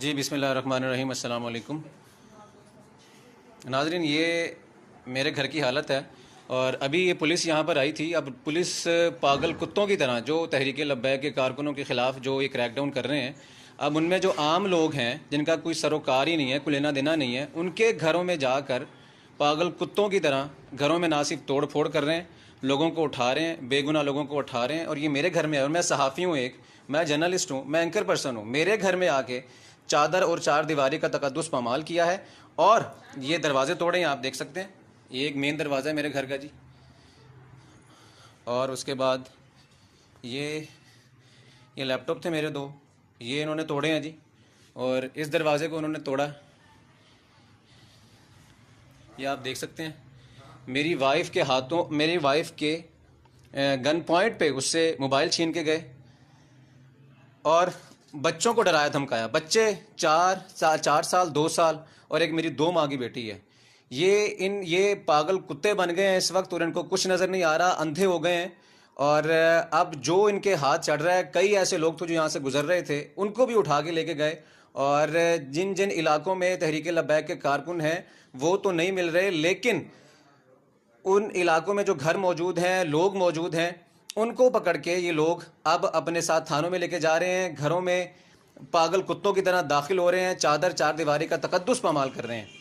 جی بسم اللہ الرحمن الرحیم۔ السلام علیکم ناظرین، یہ میرے گھر کی حالت ہے اور ابھی یہ پولیس یہاں پر آئی تھی۔ اب پولیس پاگل کتوں کی طرح جو تحریک لبیک کے کارکنوں کے خلاف جو یہ کریک ڈاؤن کر رہے ہیں، اب ان میں جو عام لوگ ہیں جن کا کوئی سروکار ہی نہیں ہے، کوئی لینا دینا نہیں ہے، ان کے گھروں میں جا کر پاگل کتوں کی طرح گھروں میں نہ صرف توڑ پھوڑ کر رہے ہیں، لوگوں کو اٹھا رہے ہیں، بے گناہ لوگوں کو اٹھا رہے ہیں۔ اور یہ میرے گھر میں ہے، اور میں صحافی ہوں، میں جرنلسٹ ہوں، میں اینکر پرسن ہوں، میرے گھر میں آ کے چادر اور چار دیواری کا تقدس پامال کیا ہے اور یہ دروازے توڑے ہیں۔ آپ دیکھ سکتے ہیں، یہ ایک مین دروازہ ہے میرے گھر کا جی، اور اس کے بعد یہ لیپ ٹاپ تھے میرے دو، یہ انہوں نے توڑے ہیں جی، اور اس دروازے کو انہوں نے توڑا، یہ آپ دیکھ سکتے ہیں۔ میری وائف کے ہاتھوں، میری وائف کے گن پوائنٹ پہ اس سے موبائل چھین کے گئے اور بچوں کو ڈرایا دھمکایا۔ بچے 4 سال 2 سال اور ایک میری 2 ماہ کی بیٹی ہے۔ یہ پاگل کتے بن گئے ہیں اس وقت، اور ان کو کچھ نظر نہیں آ رہا، اندھے ہو گئے ہیں۔ اور اب جو ان کے ہاتھ چڑھ رہا ہے، کئی ایسے لوگ تھے جو یہاں سے گزر رہے تھے، ان کو بھی اٹھا کے لے کے گئے، اور جن جن علاقوں میں تحریک لبیک کے کارکن ہیں وہ تو نہیں مل رہے، لیکن ان علاقوں میں جو گھر موجود ہیں، لوگ موجود ہیں، ان کو پکڑ کے یہ لوگ اب اپنے ساتھ تھانوں میں لے کے جا رہے ہیں، گھروں میں پاگل کتوں کی طرح داخل ہو رہے ہیں، چادر چار دیواری کا تقدس پامال کر رہے ہیں۔